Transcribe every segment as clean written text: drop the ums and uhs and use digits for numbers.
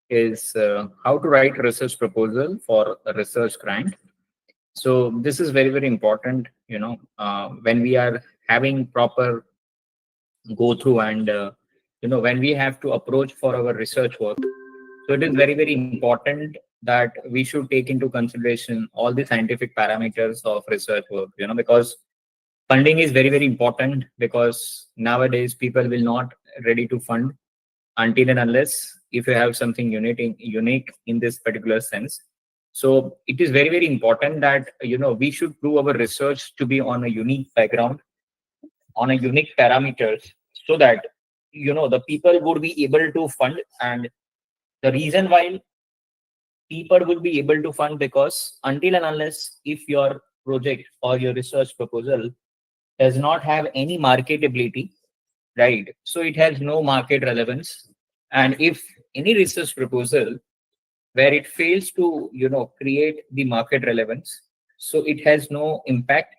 is how to write research proposal for a research grant. So this is very, very important, when we are having proper go through and, when we have to approach for our research work. So it is very, very important that we should take into consideration all the scientific parameters of research work, because funding is very, very important, because nowadays people will not ready to fund until and unless if you have something unique in this particular sense. So it is very, very important that we should prove our research to be on a unique background, on a unique parameters, so that the people would be able to fund. And the reason why people would be able to fund, because until and unless if your project or your research proposal does not have any marketability, right? So it has no market relevance. And if any research proposal where it fails to, create the market relevance, so it has no impact,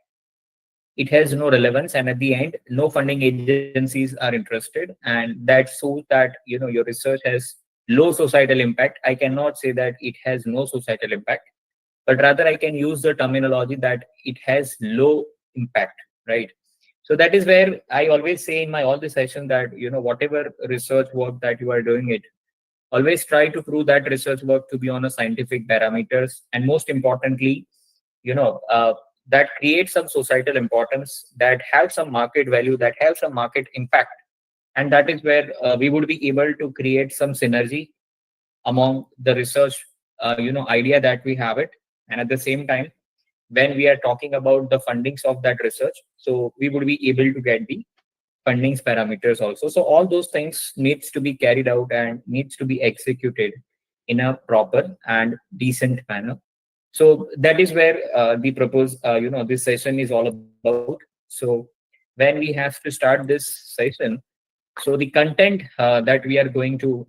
it has no relevance, and at the end, no funding agencies are interested. And that shows that, your research has low societal impact. I cannot say that it has no societal impact, but rather I can use the terminology that it has low impact, right? So that is where I always say in my all the session that whatever research work that you are doing it, always try to prove that research work to be on a scientific parameters, and most importantly, you know uh, that creates some societal importance, that have some market value, that have some market impact. And that is where we would be able to create some synergy among the research idea that we have it. And at the same time, when we are talking about the fundings of that research, so we would be able to get the fundings parameters also. So all those things needs to be carried out and needs to be executed in a proper and decent manner. So that is where the proposed this session is all about. So when we have to start this session, so the content that we are going to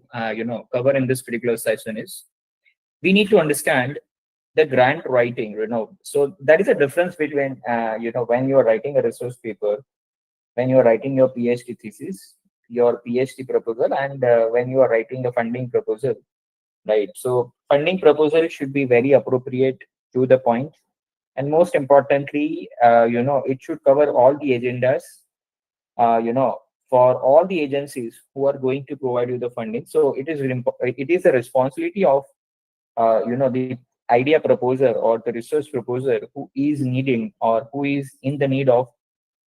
cover in this particular session is, we need to understand the grant writing. So that is a difference between when you are writing a research paper, when you are writing your PhD thesis, your PhD proposal, and when you are writing a funding proposal, right? So funding proposal should be very appropriate, to the point, and most importantly, it should cover all the agendas, uh, you know, for all the agencies who are going to provide you the funding. So it is a responsibility of the idea proposer or the research proposer who is needing or who is in the need of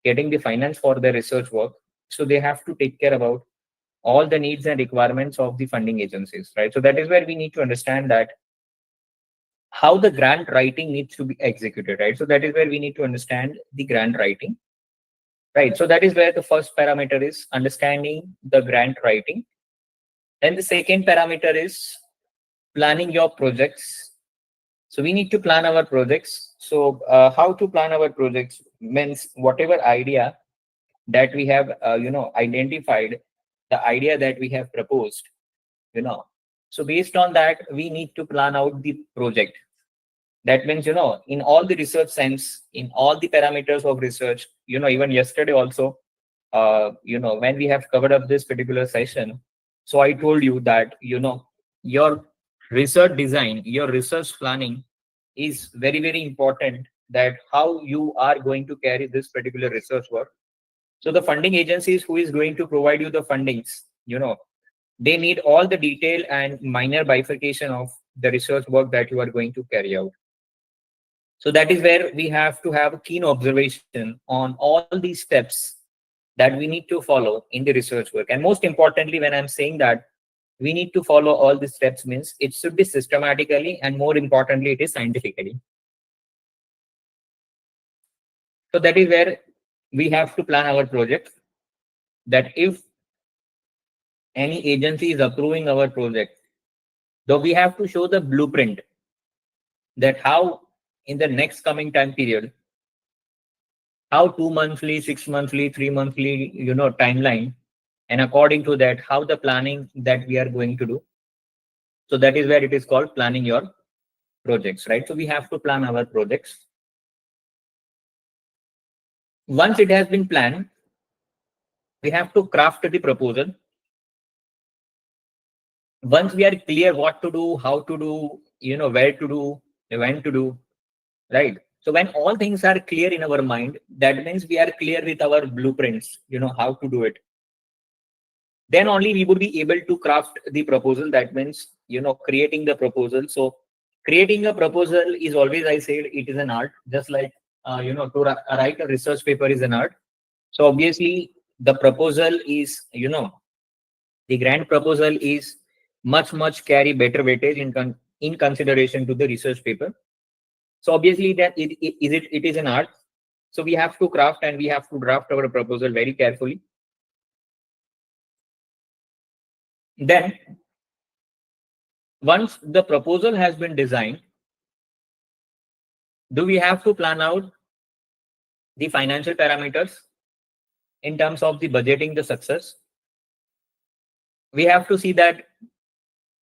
getting the finance for their research work. So they have to take care about all the needs and requirements of the funding agencies, right? So that is where we need to understand that how the grant writing needs to be executed, right? So that is where we need to understand the grant writing, right? So that is where the first parameter is understanding the grant writing. Then the second parameter is planning your projects. So we need to plan our projects. So how to plan our projects means whatever idea that we have identified, the idea that we have proposed, you know so based on that, we need to plan out the project. That means, in all the research sense, in all the parameters of research, even yesterday also, when we have covered up this particular session, so I told you that, your research design, your research planning is very, very important, that how you are going to carry this particular research work. So the funding agencies who is going to provide you the fundings, they need all the detail and minor bifurcation of the research work that you are going to carry out. So that is where we have to have a keen observation on all these steps that we need to follow in the research work. And most importantly, when I'm saying that we need to follow all these steps, means it should be systematically, and more importantly, it is scientifically. So that is where we have to plan our project, that if any agency is approving our project, though we have to show the blueprint, that how in the next coming time period, how 2 monthly, 6 monthly, 3 monthly, timeline, and according to that, how the planning that we are going to do. So that is where it is called planning your projects, right? So we have to plan our projects. Once it has been planned, we have to craft the proposal. Once we are clear what to do, how to do, where to do, when to do, right? So when all things are clear in our mind, that means we are clear with our blueprints, how to do it. Then only we would be able to craft the proposal. That means, creating the proposal. So creating a proposal is always, I said, it is an art, just like, to write a research paper is an art. So obviously the proposal is, the grant proposal is much carry better weightage in consideration to the research paper. So obviously that it is an art. So we have to craft and we have to draft our proposal very carefully. Then once the proposal has been designed, do we have to plan out the financial parameters in terms of the budgeting the success? We have to see that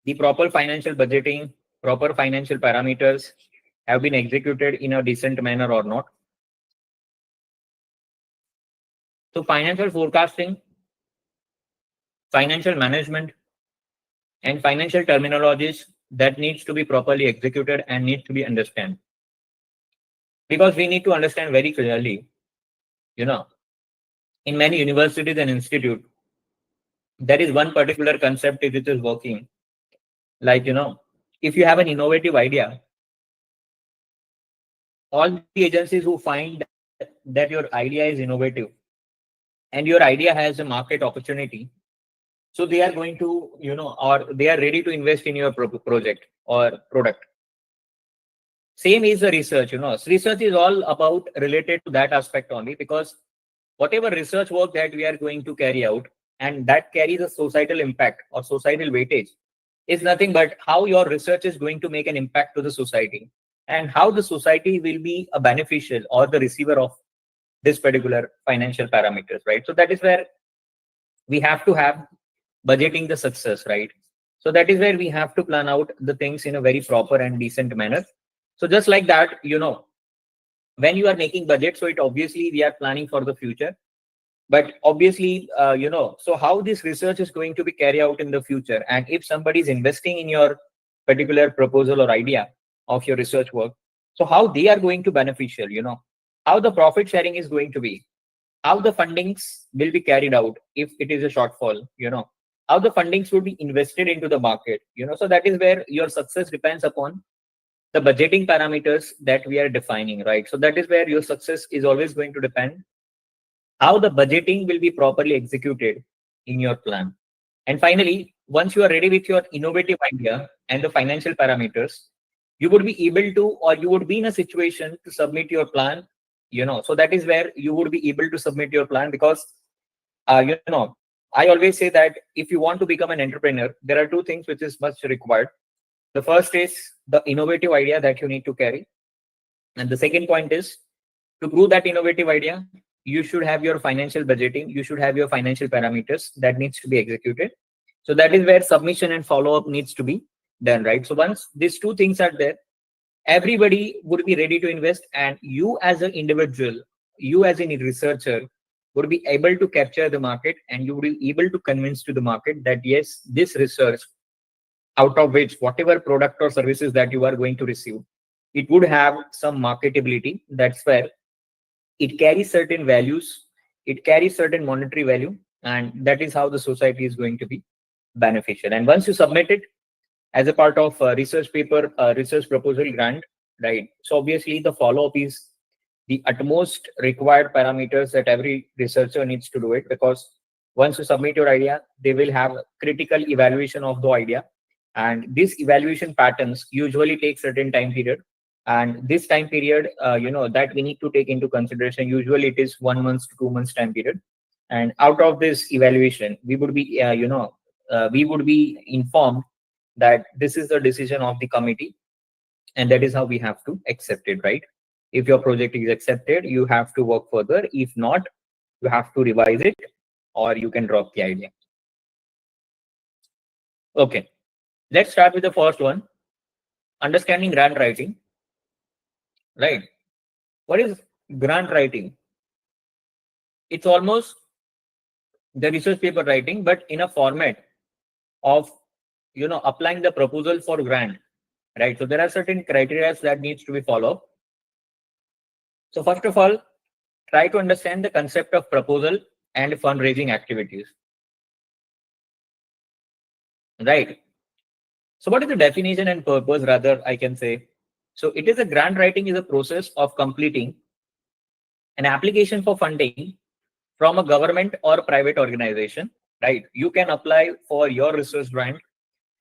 the proper financial budgeting, proper financial parameters have been executed in a decent manner or not. So financial forecasting, financial management, and financial terminologies that needs to be properly executed and need to be understood. Because we need to understand very clearly, in many universities and institutes, there is one particular concept which is working. Like, if you have an innovative idea, all the agencies who find that your idea is innovative and your idea has a market opportunity, so they are going to, or they are ready to invest in your project or product. Same is the research. Research is all about related to that aspect only, because whatever research work that we are going to carry out and that carries a societal impact or societal weightage is nothing but how your research is going to make an impact to the society and how the society will be a beneficial or the receiver of this particular financial parameters, right? So that is where we have to have budgeting the success, right? So that is where we have to plan out the things in a very proper and decent manner. So just like that, when you are making budget, so it obviously we are planning for the future. But obviously, so how this research is going to be carried out in the future, and if somebody is investing in your particular proposal or idea of your research work, so how they are going to beneficial, how the profit sharing is going to be, how the fundings will be carried out if it is a shortfall, how the fundings will be invested into the market, so that is where your success depends upon the budgeting parameters that we are defining, right? So that is where your success is always going to depend how the budgeting will be properly executed in your plan. And finally, once you are ready with your innovative idea and the financial parameters, you would be able to, or you would be in a situation to submit your plan, so that is where you would be able to submit your plan. Because, I always say that if you want to become an entrepreneur, there are two things which is much required. The first is the innovative idea that you need to carry. And the second point is, to prove that innovative idea, you should have your financial budgeting, you should have your financial parameters that needs to be executed. So that is where submission and follow-up needs to be done, right? So once these two things are there, everybody would be ready to invest, and you as an individual, you as a researcher would be able to capture the market, and you would be able to convince to the market that yes, this research, out of which whatever product or services that you are going to receive, it would have some marketability. That's where it carries certain values, it carries certain monetary value, and that is how the society is going to be beneficial. And once you submit it as a part of a research paper, research proposal grant, right? So obviously the follow-up is the utmost required parameters that every researcher needs to do it, because once you submit your idea, they will have critical evaluation of the idea, and these evaluation patterns usually take certain time period. And this time period, that we need to take into consideration. Usually it is 1 month to 2 months time period. And out of this evaluation, we would be, we would be informed that this is the decision of the committee, and that is how we have to accept it, right? If your project is accepted, you have to work further. If not, you have to revise it, or you can drop the idea. Okay, let's start with the first one, understanding grant writing, right? What is grant writing? It's almost the research paper writing, but in a format of applying the proposal for grant, right? So there are certain criteria that needs to be followed. So first of all, try to understand the concept of proposal and fundraising activities, right? So what is the definition and purpose, rather, I can say? So it is a grant writing is a process of completing an application for funding from a government or private organization, right? You can apply for your research grant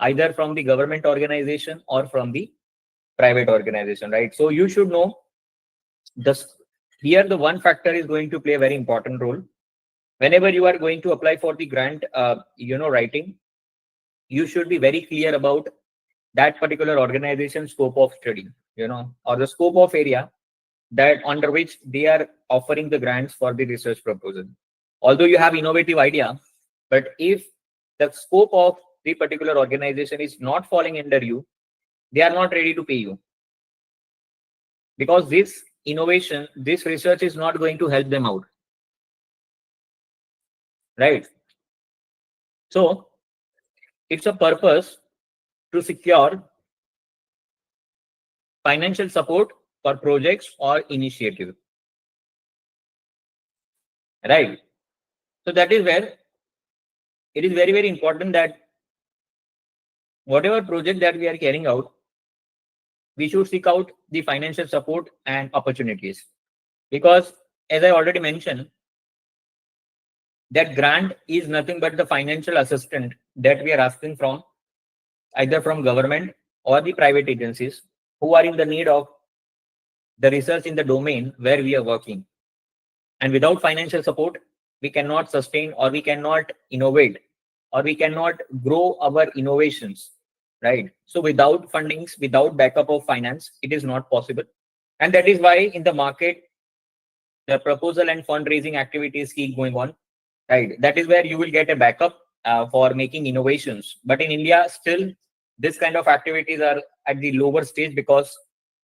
either from the government organization or from the private organization, right? So you should know this. Here, the one factor is going to play a very important role. Whenever you are going to apply for the grant, writing, you should be very clear about that particular organization scope of study, or the scope of area that under which they are offering the grants for the research proposal. Although you have innovative idea, but if the scope of the particular organization is not falling under you, they are not ready to pay you, because this innovation, this research is not going to help them out, right? So it's a purpose to secure financial support for projects or initiatives, right? So that is where it is very, very important that whatever project that we are carrying out, we should seek out the financial support and opportunities. Because as I already mentioned, that grant is nothing but the financial assistance that we are asking from either from government or the private agencies who are in the need of the research in the domain where we are working. And without financial support, we cannot sustain, or we cannot innovate, or we cannot grow our innovations, right? So without fundings, without backup of finance, it is not possible. And that is why in the market, the proposal and fundraising activities keep going on, right? That is where you will get a backup for making innovations. But in India, still, this kind of activities are at the lower stage because,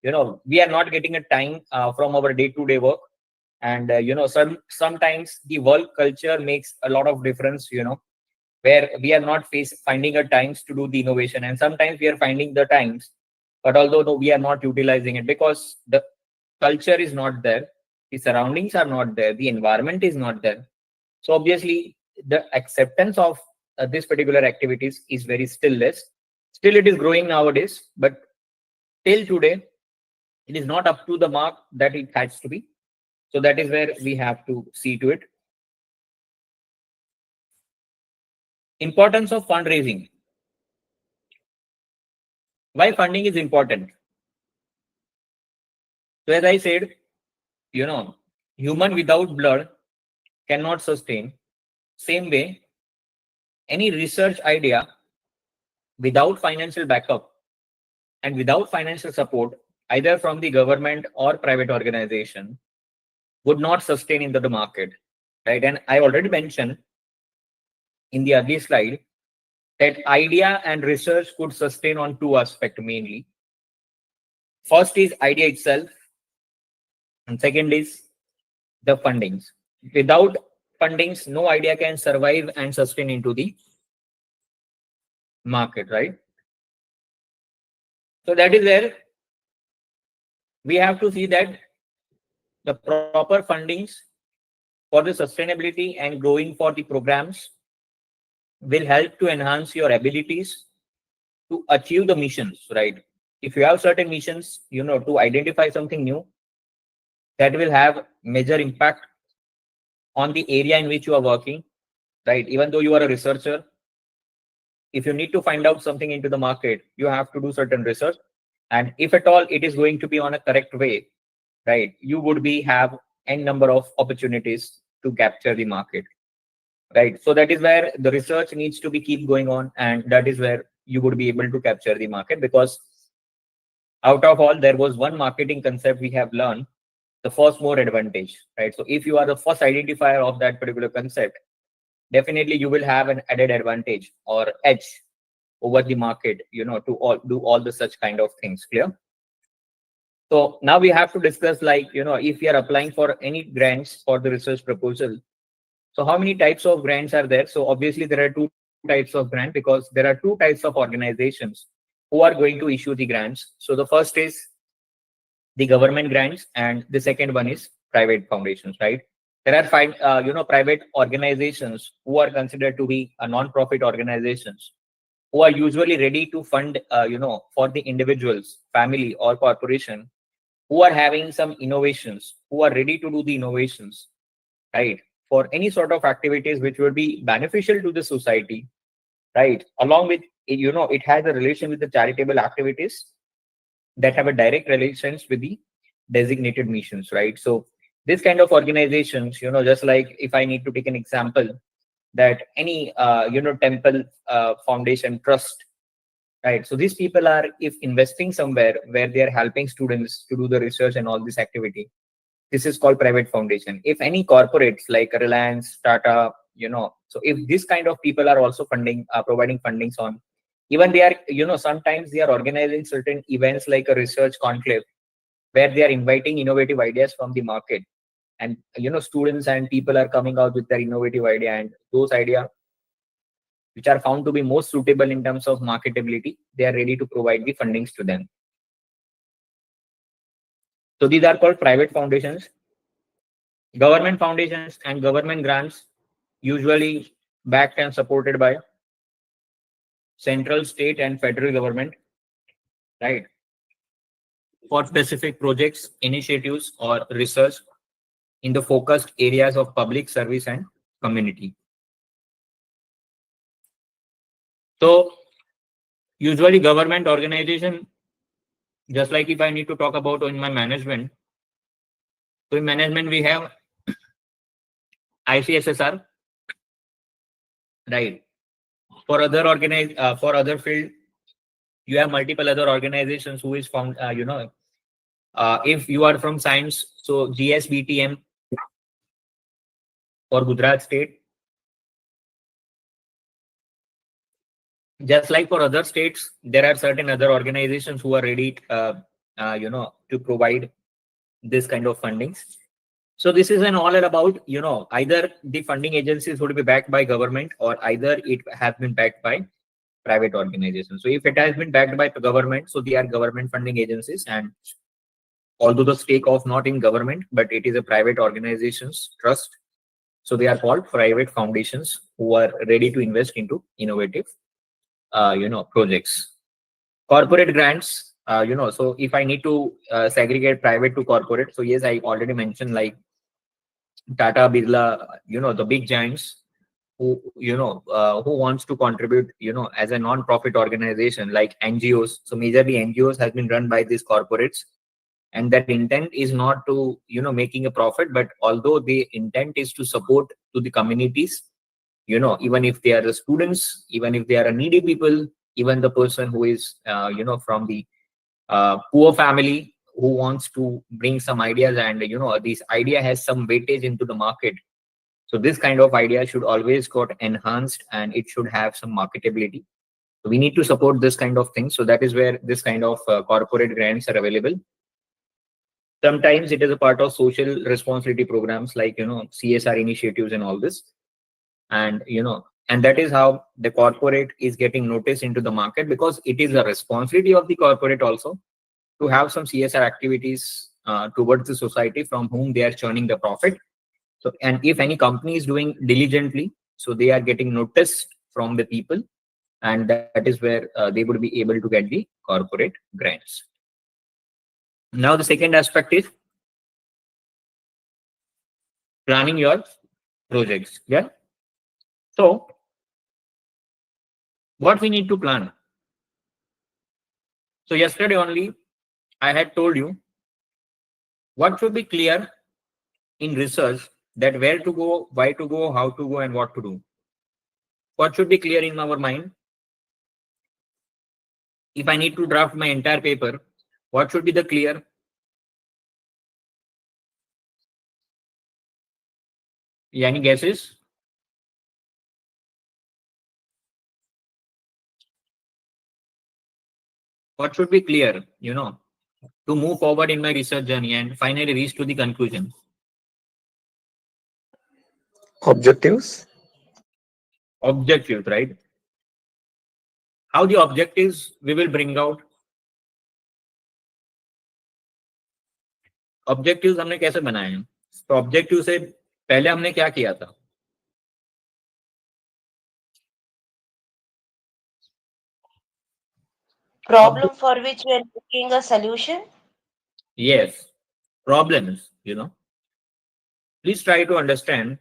we are not getting a time from our day-to-day work. And, sometimes the work culture makes a lot of difference, where we are not finding a times to do the innovation. And sometimes we are finding the times, but although no, we are not utilizing it because the culture is not there, the surroundings are not there, the environment is not there. So obviously, the acceptance of this particular activities is very still less. Still, it is growing nowadays, but till today, it is not up to the mark that it has to be. So that is where we have to see to it. Importance of fundraising. Why funding is important? So as I said, human without blood cannot sustain. Same way, any research idea without financial backup and without financial support, either from the government or private organization, would not sustain into the market, right? And I already mentioned in the early slide that idea and research could sustain on two aspects mainly. First is idea itself, and second is the fundings. Without fundings, no idea can survive and sustain into the market, right? So that is where we have to see that the proper fundings for the sustainability and growing for the programs will help to enhance your abilities to achieve the missions, right? If you have certain missions, to identify something new, that will have major impact on the area in which you are working, right? Even though you are a researcher, if you need to find out something into the market, you have to do certain research. And if at all it is going to be on a correct way, right, you would have n number of opportunities to capture the market, right? So that is where the research needs to be keep going on, and that is where you would be able to capture the market. Because out of all, there was one marketing concept we have learned, the first more advantage, right? So if you are the first identifier of that particular concept, definitely you will have an added advantage or edge over the market, to do all the such kind of things. Clear? So now we have to discuss, like, if you are applying for any grants for the research proposal, so how many types of grants are there? So obviously there are two types. types of grant, because there are two types of organizations who are going to issue the grants. So the first is the government grants, and the second one is private foundations, right? There are five, private organizations who are considered to be a non-profit organizations who are usually ready to fund, for the individuals, family, or corporation who are having some innovations, who are ready to do the innovations, right? For any sort of activities which would be beneficial to the society, right? Along with, it has a relation with the charitable activities that have a direct relations with the designated missions, right? So this kind of organizations, just like if I need to take an example, that any, temple foundation trust, right? So these people are, if investing somewhere where they are helping students to do the research and all this activity, this is called private foundation. If any corporates like Reliance, Tata, so if this kind of people are also funding, providing fundings on, even they are, sometimes they are organizing certain events like a research conclave where they are inviting innovative ideas from the market, and students and people are coming out with their innovative idea, and those ideas which are found to be most suitable in terms of marketability, they are ready to provide the fundings to them. So these are called private foundations. Government foundations and government grants, usually backed and supported by central, state, and federal government, right? For specific projects, initiatives, or research in the focused areas of public service and community. So usually government organization, just like if I need to talk about in my management, so in management we have ICSSR, right? For other field, you have multiple other organizations who is found, if you are from science, so GSBTM for Gujarat state. Just like for other states, there are certain other organizations who are ready, to provide this kind of fundings. So this is an all about, either the funding agencies would be backed by government, or either it has been backed by private organizations. So if it has been backed by the government, so they are government funding agencies, and although the stake of not in government, but it is a private organizations trust, so they are called private foundations who are ready to invest into innovative, projects. Corporate grants, so if I need to segregate private to corporate, so yes, I already mentioned like Tata, Birla, the big giants who wants to contribute, as a non-profit organization like NGOs. So majorly NGOs has been run by these corporates, and that intent is not to, making a profit, but although the intent is to support to the communities, even if they are the students, even if they are a needy people, even the person who is, from the poor family who wants to bring some ideas, and this idea has some weightage into the market. So this kind of idea should always got enhanced, and it should have some marketability. So we need to support this kind of thing. So that is where this kind of corporate grants are available. Sometimes it is a part of social responsibility programs like, CSR initiatives and all this. And, and that is how the corporate is getting noticed into the market, because it is a responsibility of the corporate also to have some CSR activities towards the society from whom they are churning the profit. So, and if any company is doing diligently, so they are getting noticed from the people, and that is where they would be able to get the corporate grants. Now, the second aspect is planning your projects. Yeah. So, what we need to plan? So, yesterday only, I had told you what should be clear in research, that where to go, why to go, how to go, and what to do. What should be clear in our mind? If I need to draft my entire paper, what should be the clear? Any guesses? What should be clear, to move forward in my research journey and finally reach to the conclusion? Objectives. Objectives, right? how the objectives we will bring out. Objectives हमने कैसे बनाए हैं? तो objective से पहले हमने क्या किया था? Problem for which we are looking a solution. Yes, problems, Please try to understand.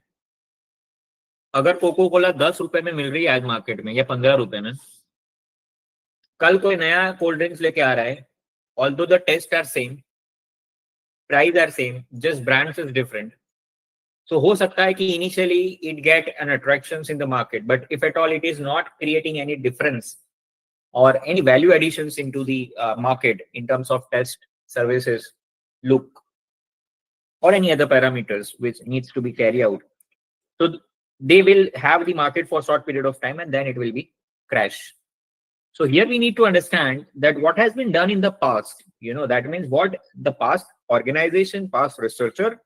अगर कोको कोला 10 रुपए में मिल रही है आज मार्केट में या 15 रुपए में, कल कोई नया कोल्ड ड्रिंक्स लेके आ रहा है, although the taste are same, price are same, just brands is different. So हो सकता है कि initially it get an attractions in the market, but if at all it is not creating any difference or any value additions into the market in terms of test, services, look, or any other parameters which needs to be carried out. So they will have the market for a short period of time and then it will be crash. So here we need to understand that what has been done in the past, that means what the past organization, past researcher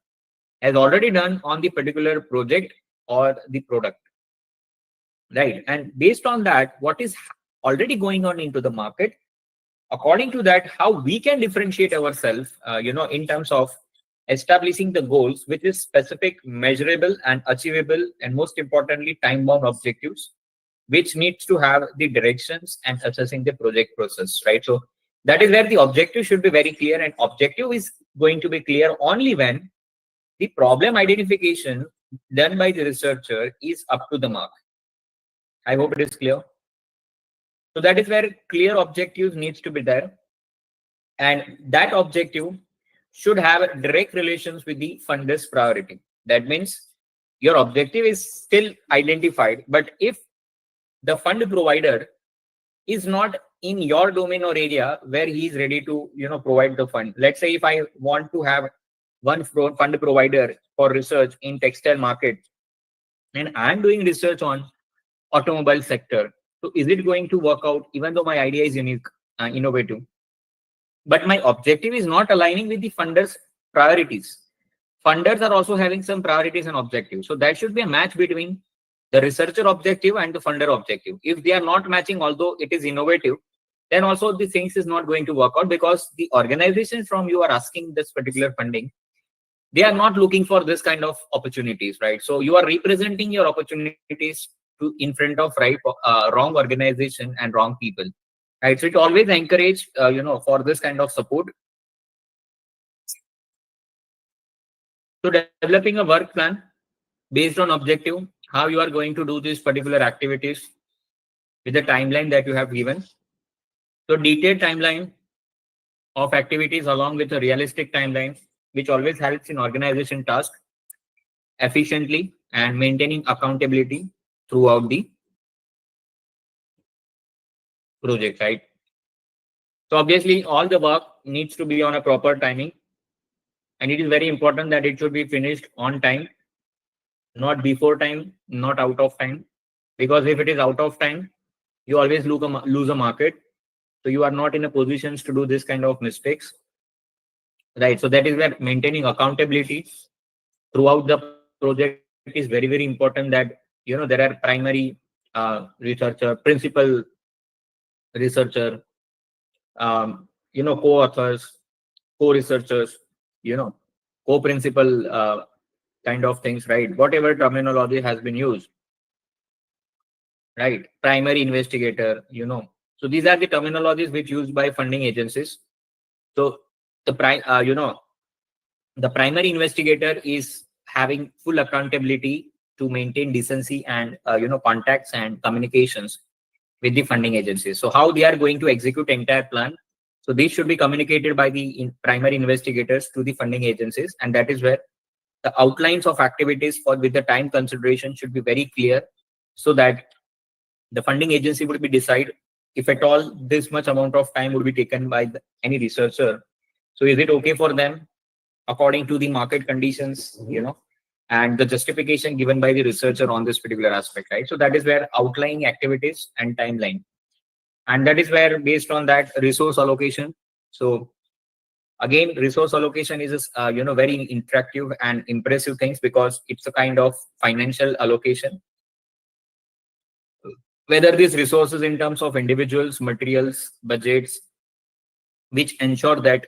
has already done on the particular project or the product, right? And based on that, what is already going on into the market, according to that, how we can differentiate ourselves, in terms of establishing the goals, which is specific, measurable and achievable, and most importantly, time-bound objectives, which needs to have the directions and assessing the project process, right? So that is where the objective should be very clear, and objective is going to be clear only when the problem identification done by the researcher is up to the mark. I hope it is clear. So that is where clear objectives needs to be there, and that objective should have direct relations with the funder's priority. That means your objective is still identified, but if the fund provider is not in your domain or area where he is ready to provide the fund. Let's say if I want to have one fund provider for research in textile market, and I'm doing research on automobile sector, so is it going to work out even though my idea is unique and innovative, but my objective is not aligning with the funders priorities? Funders are also having some priorities and objectives, so that should be a match between the researcher objective and the funder objective. If they are not matching, although it is innovative, then also the things is not going to work out, because the organization from you are asking this particular funding, they are not looking for this kind of opportunities, right? So you are representing your opportunities to in front of wrong organization and wrong people, right? So it always encourage for this kind of support. So developing a work plan based on objective, how you are going to do these particular activities with the timeline that you have given. So detailed timeline of activities along with a realistic timeline, which always helps in organization task efficiently and maintaining accountability throughout the project, right? So obviously all the work needs to be on a proper timing, and it is very important that it should be finished on time, not before time, not out of time, because if it is out of time, you always lose a market. So you are not in a position to do this kind of mistakes, right? So that is where maintaining accountability throughout the project is very, very important, that there are primary researcher, principal researcher, co-authors, co-researchers, co-principal kind of things, right? Whatever terminology has been used, right? Primary investigator, so these are the terminologies which used by funding agencies. So the the primary investigator is having full accountability to maintain decency and contacts and communications with the funding agencies. So how they are going to execute entire plan, so this should be communicated by the primary investigators to the funding agencies, and that is where the outlines of activities for with the time consideration should be very clear, so that the funding agency would be decide if at all this much amount of time would be taken by any researcher. So is it okay for them according to the market conditions, and the justification given by the researcher on this particular aspect, right? So that is where outlining activities and timeline, and that is where based on that resource allocation. So again, resource allocation is very interactive and impressive things, because it's a kind of financial allocation. whether these resources in terms of individuals, materials, budgets, which ensure that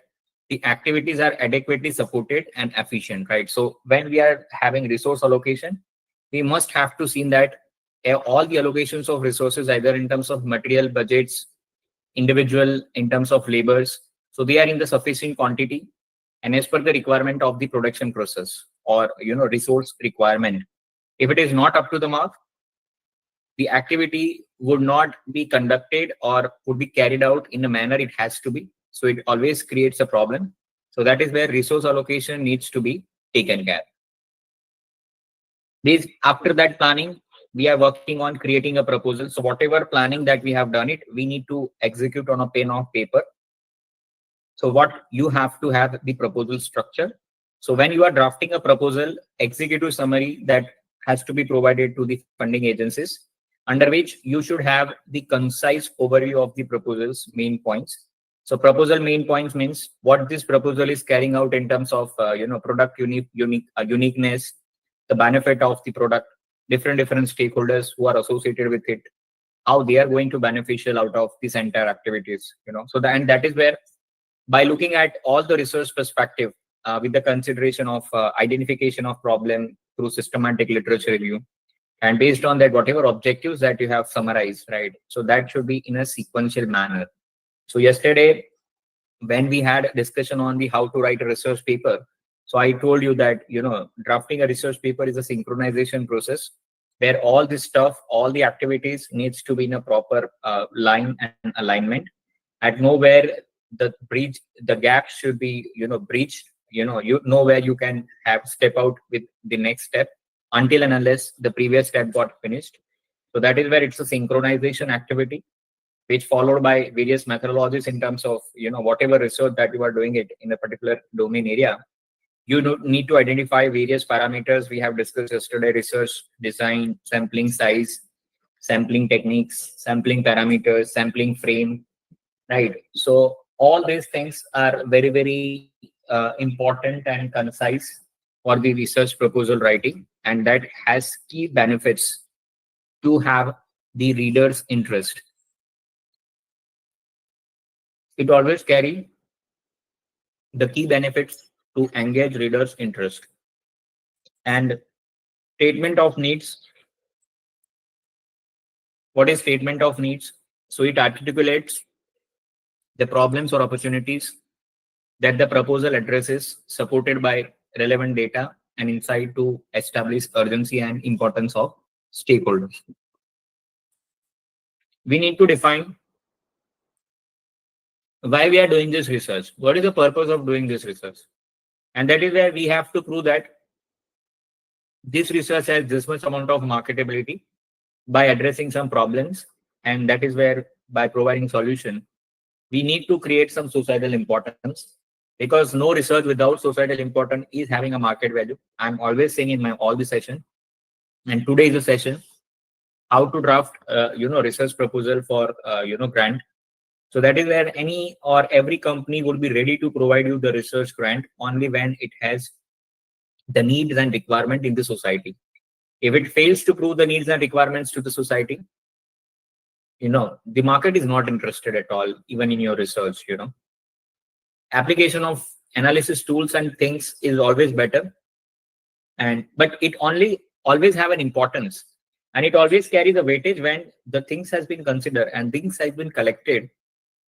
the activities are adequately supported and efficient, right? So when we are having resource allocation, we must have to see that all the allocations of resources, either in terms of material budgets, individual in terms of labors, so they are in the sufficient quantity and as per the requirement of the production process or resource requirement. If it is not up to the mark, the activity would not be conducted or would be carried out in the manner it has to be. So it always creates a problem. So that is where resource allocation needs to be taken care. This after that planning, we are working on creating a proposal. So whatever planning that we have done it, we need to execute on a pen of paper. So what you have to have the proposal structure. So when you are drafting a proposal, executive summary that has to be provided to the funding agencies, under which you should have the concise overview of the proposal's main points. So proposal main points means what this proposal is carrying out in terms of product uniqueness, the benefit of the product, different stakeholders who are associated with it, how they are going to beneficial out of these entire activities. So and that is where, by looking at all the research perspective, with the consideration of identification of problem through systematic literature review, and based on that, whatever objectives that you have summarized, right? So that should be in a sequential manner. So yesterday, when we had a discussion on the how to write a research paper, so I told you that drafting a research paper is a synchronization process where all this stuff, all the activities needs to be in a proper line and alignment. At nowhere the gap should be breached. You know where you can have step out with the next step until and unless the previous step got finished. So that is where it's a synchronization activity, which followed by various methodologies in terms of whatever research that you are doing it in a particular domain area. You need to identify various parameters we have discussed yesterday: research design, sampling size, sampling techniques, sampling parameters, sampling frame, right? So all these things are very important and concise for the research proposal writing, and that has key benefits to have the reader's interest. It always carry the key benefits to engage readers' interest. And statement of needs. What is statement of needs? So it articulates the problems or opportunities that the proposal addresses, supported by relevant data and insight to establish urgency and importance of stakeholders. We need to define why we are doing this research. What is the purpose of doing this research? And that is where we have to prove that this research has this much amount of marketability by addressing some problems, and that is where by providing solution, we need to create some societal importance, because no research without societal importance is having a market value. I'm always saying in my all the session, and today is a session how to draft research proposal for grant. So that is where any or every company would be ready to provide you the research grant only when it has the needs and requirement in the society. If it fails to prove the needs and requirements to the society, the market is not interested at all, even in your research. Application of analysis tools and things is always better, but it only always have an importance, and it always carry the weightage when the things has been considered and things has been collected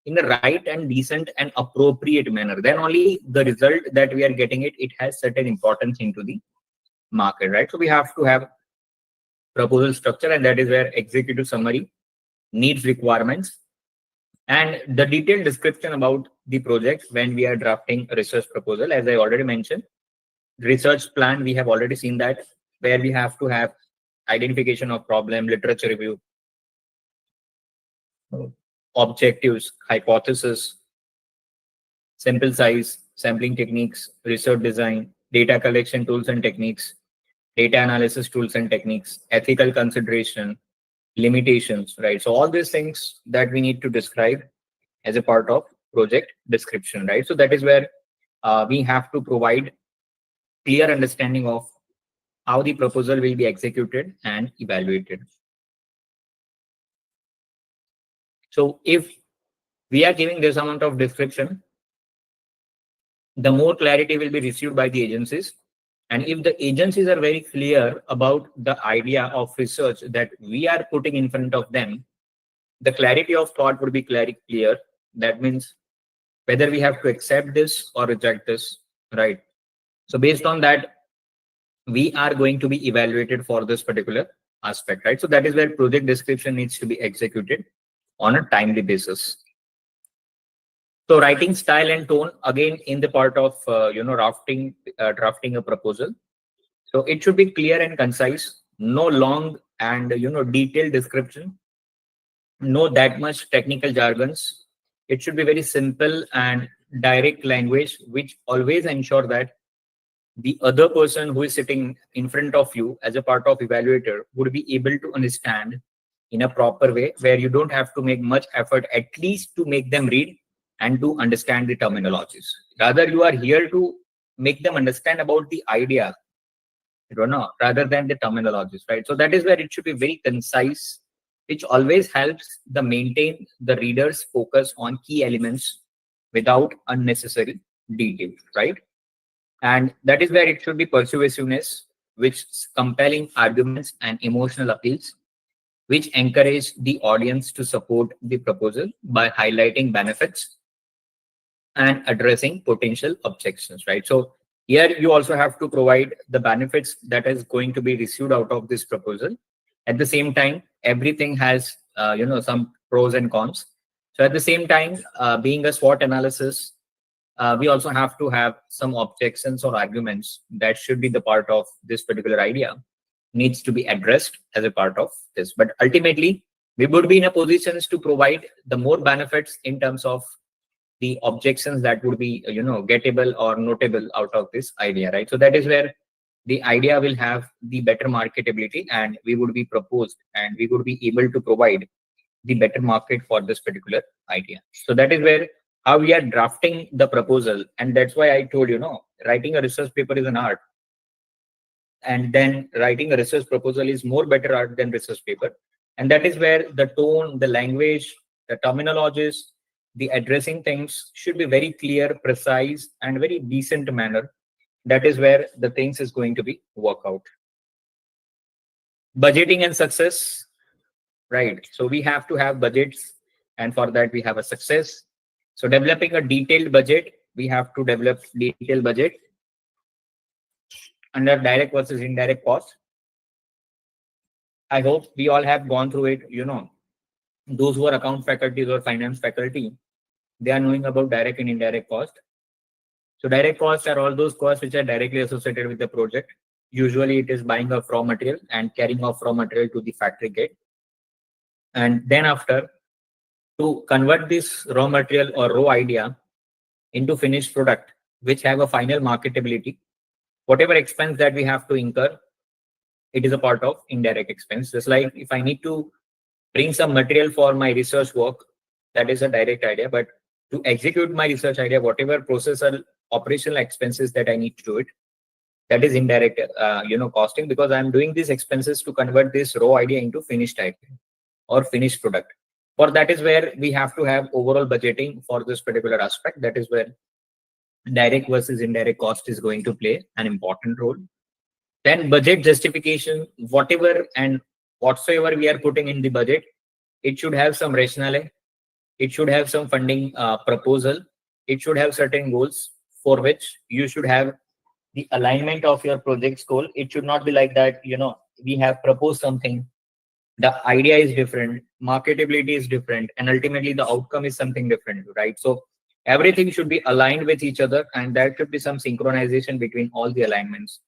in the right and decent and appropriate manner. Then only the result that we are getting it has certain importance into the market, right? So we have to have proposal structure, and that is where executive summary, needs, requirements, and the detailed description about the project when we are drafting a research proposal. As I already mentioned, research plan, we have already seen that, where we have to have identification of problem, literature review, objectives, hypothesis, sample size, sampling techniques, research design, data collection tools and techniques, data analysis tools and techniques, ethical consideration, limitations, right? So all these things that we need to describe as a part of project description, right? So that is where we have to provide clear understanding of how the proposal will be executed and evaluated. So if we are giving this amount of description, the more clarity will be received by the agencies. And if the agencies are very clear about the idea of research that we are putting in front of them, the clarity of thought would be clear. That means whether we have to accept this or reject this, right? So based on that, we are going to be evaluated for this particular aspect, right? So that is where project description needs to be executed on a timely basis. So writing style and tone, again, in the part of drafting a proposal. So it should be clear and concise, no long and detailed description, no that much technical jargons. It should be very simple and direct language, which always ensure that the other person who is sitting in front of you as a part of evaluator would be able to understand in a proper way, where you don't have to make much effort, at least to make them read and to understand the terminologies. Rather, you are here to make them understand about the idea, rather than the terminologies, right? So that is where it should be very concise, which always helps the maintain the reader's focus on key elements without unnecessary detail, right? And that is where it should be persuasiveness, which compelling arguments and emotional appeals, which encourage the audience to support the proposal by highlighting benefits and addressing potential objections, right? So here you also have to provide the benefits that is going to be received out of this proposal. At the same time, everything has some pros and cons. So at the same time, being a SWOT analysis, we also have to have some objections or arguments that should be the part of this particular idea, needs to be addressed as a part of this. But ultimately, we would be in a position to provide the more benefits in terms of the objections that would be gettable or notable out of this idea, right? So that is where the idea will have the better marketability, and we would be proposed and we would be able to provide the better market for this particular idea. So that is where how we are drafting the proposal. And that's why I told writing a research paper is an art, and then writing a research proposal is more better art than research paper. And that is where the tone, the language, the terminologies, the addressing things should be very clear, precise, and very decent manner. That is where the things is going to be work out. Budgeting and success, right? So we have to have budgets, and for that we have a success. So developing a detailed budget, we have to develop detailed budget under direct versus indirect cost. I hope we all have gone through it. Those who are account faculties or finance faculty, they are knowing about direct and indirect cost. So direct costs are all those costs which are directly associated with the project. Usually it is buying of raw material and carrying of raw material to the factory gate. And then after, to convert this raw material or raw idea into finished product, which have a final marketability, whatever expense that we have to incur, it is a part of indirect expense. Just like if I need to bring some material for my research work, that is a direct idea. But to execute my research idea, whatever process or operational expenses that I need to do it, that is indirect costing, because I'm doing these expenses to convert this raw idea into finished idea or finished product. For that is where we have to have overall budgeting for this particular aspect. That is where direct versus indirect cost is going to play an important role. Then budget justification, whatever and whatsoever we are putting in the budget, it should have some rationale. It should have some funding proposal. It should have certain goals for which you should have the alignment of your project's goal. It should not be like that, we have proposed something, the idea is different, marketability is different, and ultimately the outcome is something different, right? So everything should be aligned with each other, and there should be some synchronization between all the alignments.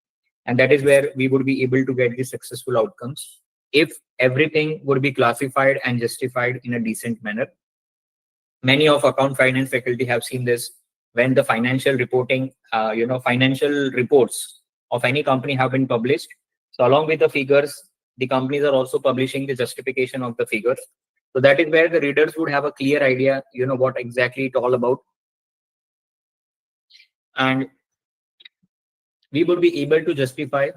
And that is where we would be able to get the successful outcomes if everything would be classified and justified in a decent manner. Many of account finance faculty have seen this when the financial reporting, financial reports of any company have been published. So along with the figures, the companies are also publishing the justification of the figures. So that is where the readers would have a clear idea, what exactly it's all about. And we would be able to justify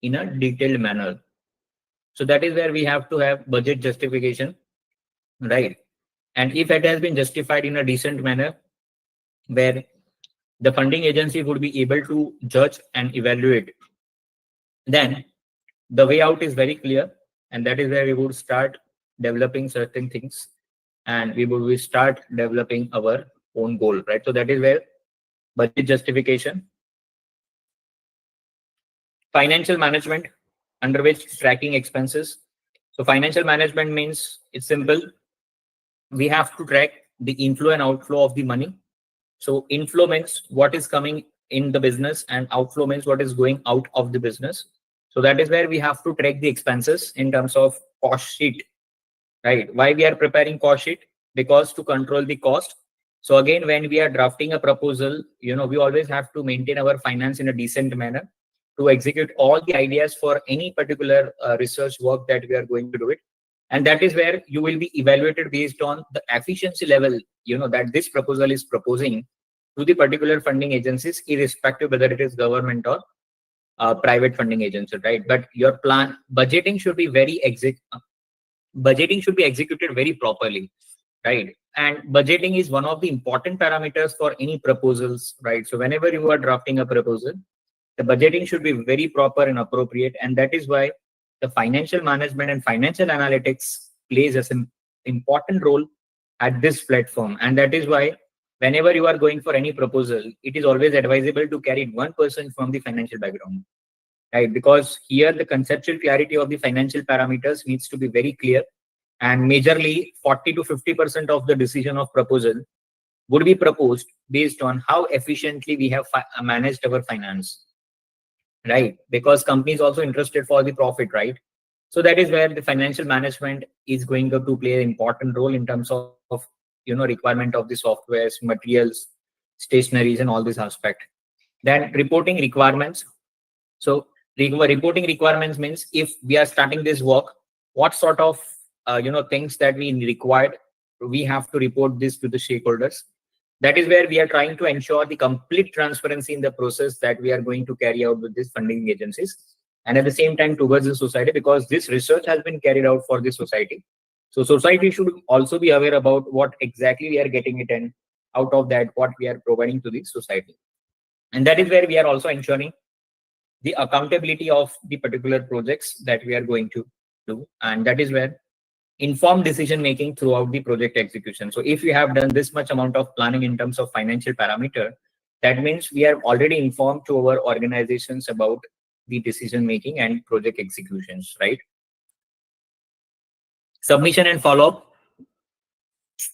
in a detailed manner. So that is where we have to have budget justification, right? And if it has been justified in a decent manner, where the funding agency would be able to judge and evaluate, then the way out is very clear. And that is where we would start developing certain things, and we start developing our own goal, right? So that is where budget justification, financial management, under which tracking expenses. So financial management means it's simple. We have to track the inflow and outflow of the money. So inflow means what is coming in the business, and outflow means what is going out of the business. So that is where we have to track the expenses in terms of cost sheet, right? Why we are preparing cost sheet? Because to control the cost. So again, when we are drafting a proposal, we always have to maintain our finance in a decent manner to execute all the ideas for any particular research work that we are going to do it. And that is where you will be evaluated based on the efficiency level, that this proposal is proposing to the particular funding agencies, irrespective whether it is government or private funding agency, right? But your plan budgeting should be budgeting should be executed very properly, right? And budgeting is one of the important parameters for any proposals, right? So whenever you are drafting a proposal, the budgeting should be very proper and appropriate. And that is why the financial management and financial analytics plays an important role at this platform. And that is why whenever you are going for any proposal, it is always advisable to carry one person from the financial background, right? Because here the conceptual clarity of the financial parameters needs to be very clear. And majorly 40 to 50% of the decision of proposal would be proposed based on how efficiently we have managed our finance, right? Because company is also interested for the profit, right? So that is where the financial management is going to play an important role in terms of requirement of the softwares, materials, stationaries, and all this aspect. Then reporting requirements. So reporting requirements means if we are starting this work, what sort of things that we required, we have to report this to the stakeholders. That is where we are trying to ensure the complete transparency in the process that we are going to carry out with these funding agencies, and at the same time towards the society, because this research has been carried out for the society. So society should also be aware about what exactly we are getting it, and out of that what we are providing to the society. And that is where we are also ensuring the accountability of the particular projects that we are going to do. And that is where informed decision making throughout the project execution. So if we have done this much amount of planning in terms of financial parameter, that means we are already informed to our organizations about the decision making and project executions, right? Submission and follow-up.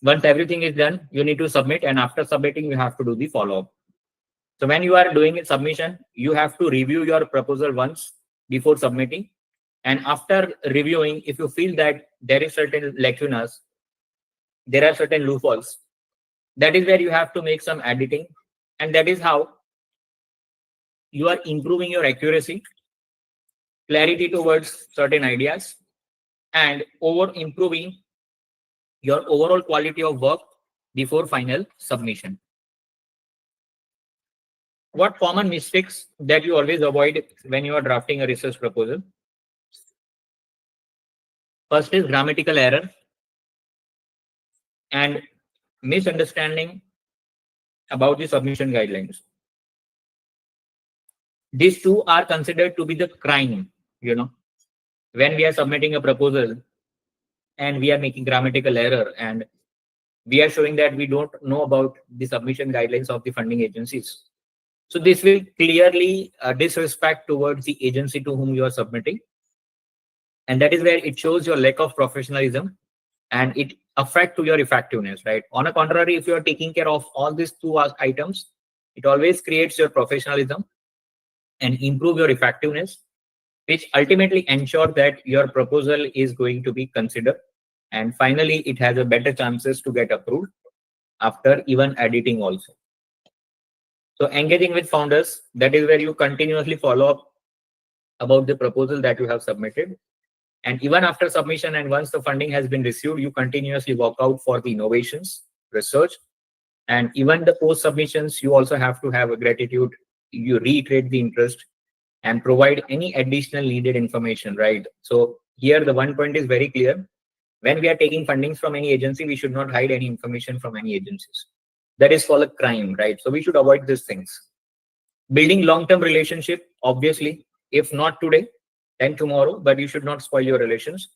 Once everything is done, you need to submit, and after submitting, you have to do the follow-up. So when you are doing a submission, you have to review your proposal once before submitting. And after reviewing, if you feel that there is certain lacunas, there are certain loopholes, that is where you have to make some editing. And that is how you are improving your accuracy, clarity towards certain ideas, and improving your overall quality of work before final submission. What common mistakes that you always avoid when you are drafting a research proposal? First is grammatical error and misunderstanding about the submission guidelines. These two are considered to be the crime, when we are submitting a proposal and we are making grammatical error, and we are showing that we don't know about the submission guidelines of the funding agencies. So this will clearly disrespect towards the agency to whom you are submitting. And that is where it shows your lack of professionalism, and it affects to your effectiveness, right? On the contrary, if you are taking care of all these two items, it always creates your professionalism and improve your effectiveness, which ultimately ensure that your proposal is going to be considered. And finally, it has a better chances to get approved after even editing also. So engaging with founders, that is where you continuously follow up about the proposal that you have submitted. And even after submission and once the funding has been received, you continuously work out for the innovations, research, and even the post submissions, you also have to have a gratitude. You reiterate the interest and provide any additional needed information, right? So here the one point is very clear. when we are taking fundings from any agency, we should not hide any information from any agencies. That is called a crime, right? So we should avoid these things. Building long-term relationship, obviously, if not today, then tomorrow, but you should not spoil your relations.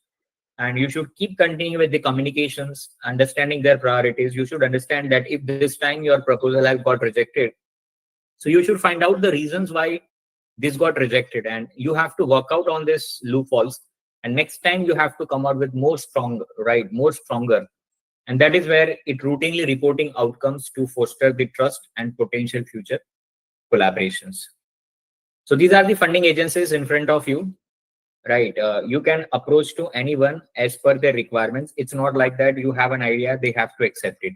And you should keep continuing with the communications, understanding their priorities. You should understand that if this time your proposal has got rejected, so you should find out the reasons why this got rejected, and you have to work out on this loopholes. And next time you have to come out with more strong, right, more stronger. And that is where it routinely reporting outcomes to foster the trust and potential future collaborations. So these are the funding agencies in front of you, right? You can approach to anyone as per their requirements. It's not like that you have an idea, they have to accept it.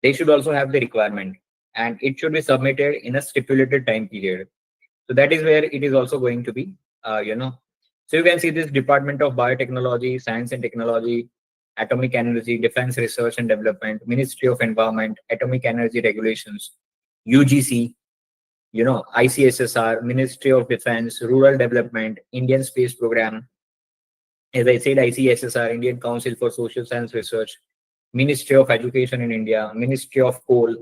They should also have the requirement, and it should be submitted in a stipulated time period. So that is where it is also going to be, So you can see this Department of Biotechnology, Science and Technology, Atomic Energy, Defense Research and Development, Ministry of Environment, Atomic Energy Regulations, UGC, ICSSR, Ministry of Defense, Rural Development, Indian Space Program, as I said, ICSSR, Indian Council for Social Science Research, Ministry of Education in India, Ministry of Coal,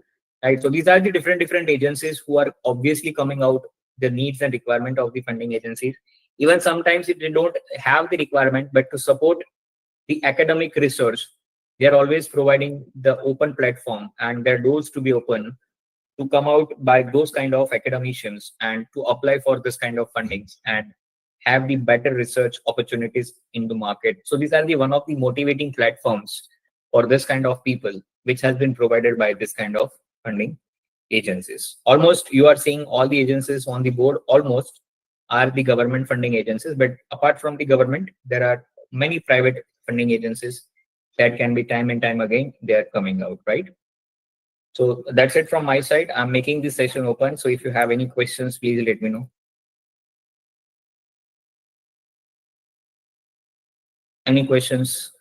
right? So these are the different agencies who are obviously coming out the needs and requirement of the funding agencies. Even sometimes if they don't have the requirement, but to support the academic research, they are always providing the open platform and their doors to be open to come out by those kind of academicians and to apply for this kind of fundings and have the better research opportunities in the market. So these are the one of the motivating platforms for this kind of people, which has been provided by this kind of funding agencies. Almost you are seeing all the agencies on the board almost are the government funding agencies, but apart from the government, there are many private funding agencies that can be time and time again, they are coming out, right? So that's it from my side. I'm making this session open. So if you have any questions, please let me know. Any questions?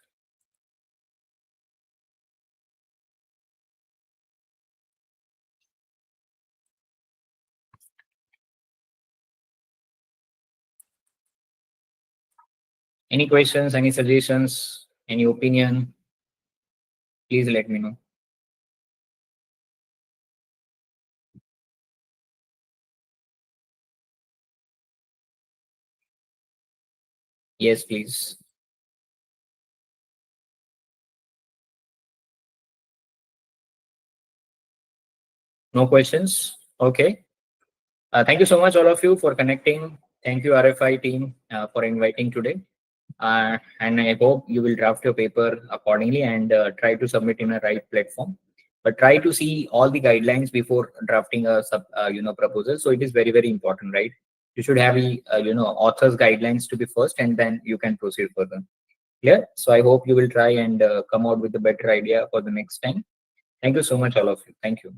Any questions, any suggestions, any opinion? Please let me know. Yes, please. No questions? Okay. Thank you so much, all of you, for connecting. Thank you, RFI team, for inviting today. And I hope you will draft your paper accordingly and try to submit in a right platform. But try to see all the guidelines before drafting a proposal. So it is very, very important, right? You should have the author's guidelines to be first, and then you can proceed further. Clear? So I hope you will try and come out with a better idea for the next time. Thank you so much, all of you. Thank you.